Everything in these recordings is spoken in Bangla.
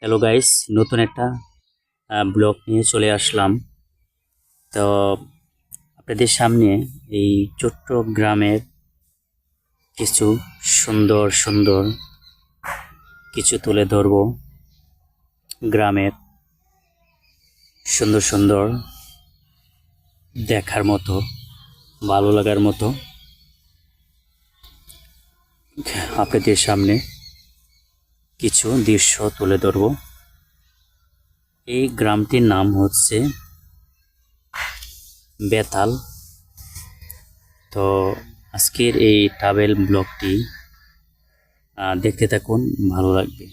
হ্যালো গাইস, নতুন একটা ব্লগ নিয়ে চলে আসলাম। তো আপনাদের সামনে এই ছোট্ট গ্রামের কিছু সুন্দর সুন্দর কিছু তুলে ধরবো। গ্রামের সুন্দর সুন্দর দেখার মতো, ভালো লাগার মতো আপনাদের সামনে কিছু দৃশ্য তুলে ধরবো। এই গ্রামটির নাম হচ্ছে বেতাল। তো আজকের এই ট্রাভেল ব্লগটি দেখতে থাকুন, ভালো লাগবে।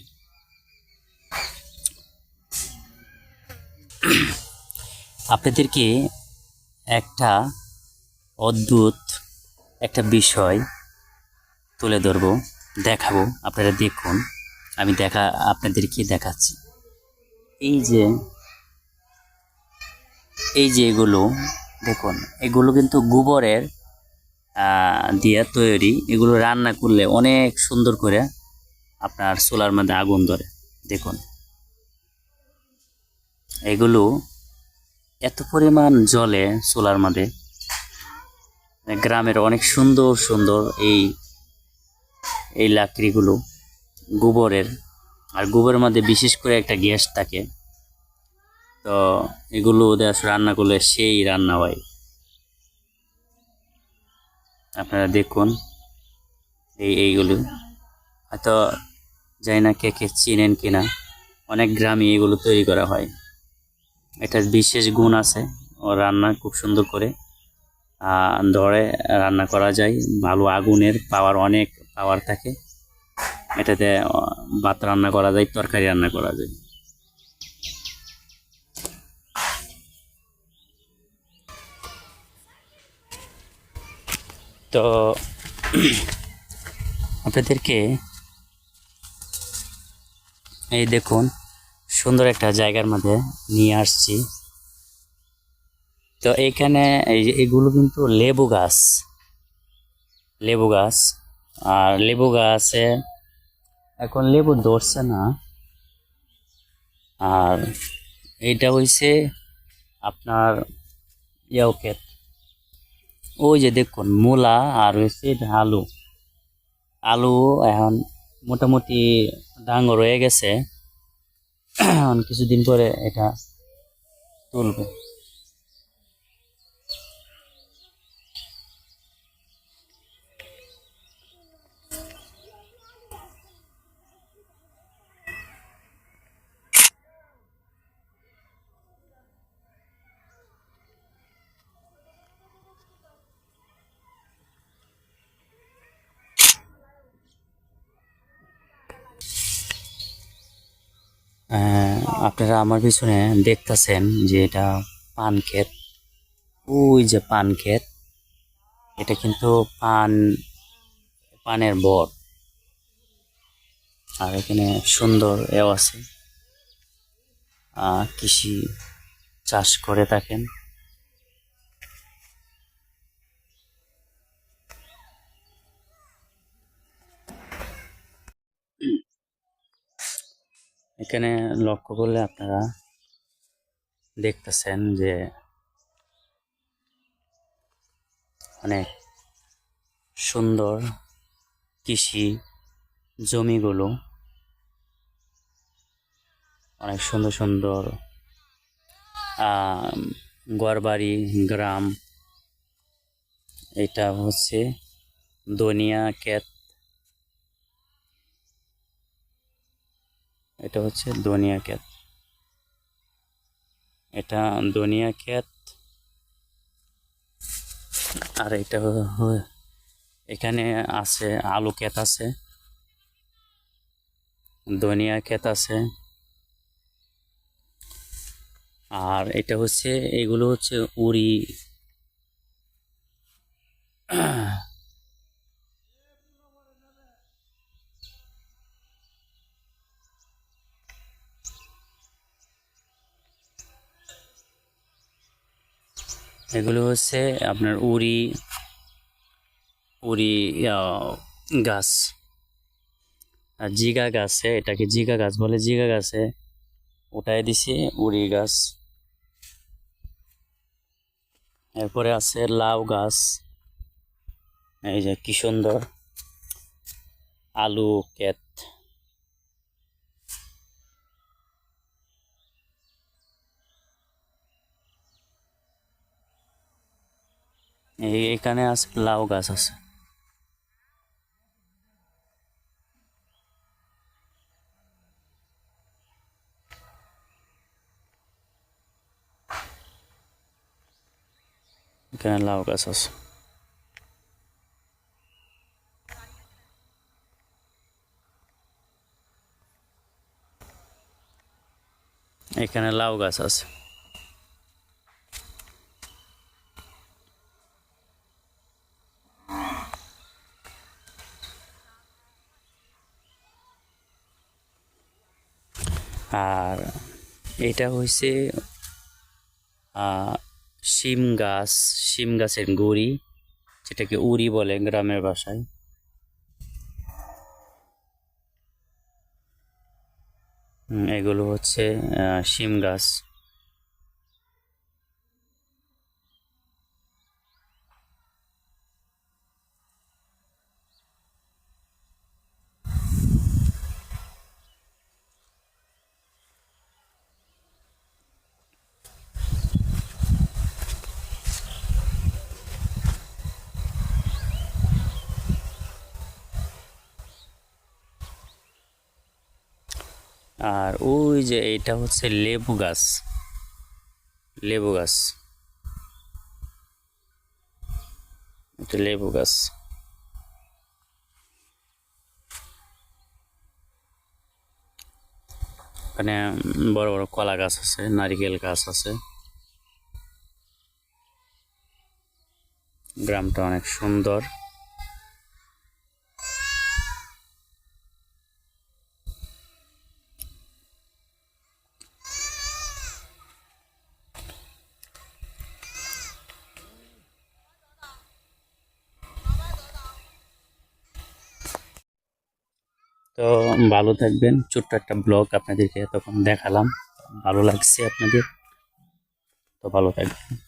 আপনাদেরকে একটা অদ্ভুত একটা বিষয় তুলে ধরবো, দেখাবো। আপনারা দেখুন, আমি আপনাদেরকে দেখাচ্ছি। এই যে এগুলো দেখুন, এগুলো কিন্তু গোবরের দিয়ে তৈরি। এগুলো রান্না করলে অনেক সুন্দর করে আপনার চুলার মধ্যে আগুন ধরে। দেখুন, এগুলো এত পরিমাণ জ্বলে চুলার মধ্যে। গ্রামের অনেক সুন্দর সুন্দর এই লাকড়িগুলো গোবরের, আর গোবরের মধ্যে বিশেষ করে একটা গ্যাস থাকে। তো এগুলো ওদের রান্না করলে সেই রান্না হয়। আপনারা দেখুন, এইগুলো হয়তো জানি না কে কে চিনেন কিনা। অনেক গ্রামে এগুলো তৈরি করা হয়। এটার বিশেষ গুণ আছে, ও রান্না খুব সুন্দর করে ধরে রান্না করা যায়। ভালো আগুনের পাওয়ার, অনেক পাওয়ার থাকে এটাতে। ভাত রান্না করা যায়, তরকারি রান্না করা যায়। তো আপনাদেরকে এই দেখুন, সুন্দর একটা জায়গার মধ্যে নিয়ে আসছি। তো এইখানে এগুলো কিন্তু লেবু গাছ। আর লেবু গাছে এখন লেবু ধরছে না। আর এইটা হইছে আপনার ইয়াও ক্ষেত। ওই যে দেখুন মূলা, আর হয়েছে আলু। আলু এখন মোটামুটি ডাঙর হয়ে গেছে। এখন কিছুদিন পরে এটা তুলবে। আপনারা আমার পিছনে দেখতেছেন যে এটা পান ক্ষেত। ওই যে পান ক্ষেত, এটা কিন্তু পানের বর। আর এখানে সুন্দর এও আছে, কৃষি চাষ করে থাকেন। এখানে লক্ষ্য করলে আপনারা দেখতেছেন যে অনেক সুন্দর কৃষি জমিগুলো, অনেক সুন্দর সুন্দর ঘরবাড়ি, গ্রাম। এটা হচ্ছে ধনিয়া ক্ষেত। এটা হচ্ছে ধনিয়া ক্ষেত, এটা ধনিয়া ক্ষেত। আর এটা এখানে আছে আলু ক্ষেত আছে, ধনিয়া ক্ষেত আছে। আর এটা হচ্ছে, এগুলো হচ্ছে উড়ি। এগুলো হচ্ছে আপনার উড়ি উড়ি গাছ। আর জিগা গাছে, এটাকে জিগা গাছ বলে, জিগা গাছে উঠাই দিছি উড়ি গাছ। এরপরে আছে লাউ গাছ, এই যে কি সুন্দর আলু ক্ষেত। এখানে আছে লাউ গাছ আছে। এখানে লাউ গাছ আছে। এখানে লাউ গাছ আছে। আর এটা হইছে শিম গাছ, শিম গাছের গুড়ি, যেটাকে উড়ি বলে গ্রামের ভাষায়। এগুলো হচ্ছে শিম গাছ। আর ওই যে এটা হচ্ছে লেবু গাছ, লেবু গাছ, এটা লেবু গাছ। এখানে বড় বড় কলা গাছ আছে, নারিকেল গাছ আছে। গ্রামটা অনেক সুন্দর। তো ভালো থাকবেন, ছোট্ট একটা ব্লগ আপনাদেরকে তখন দেখালাম, ভালো লাগছে আপনাদের, তো ভালো থাকবেন।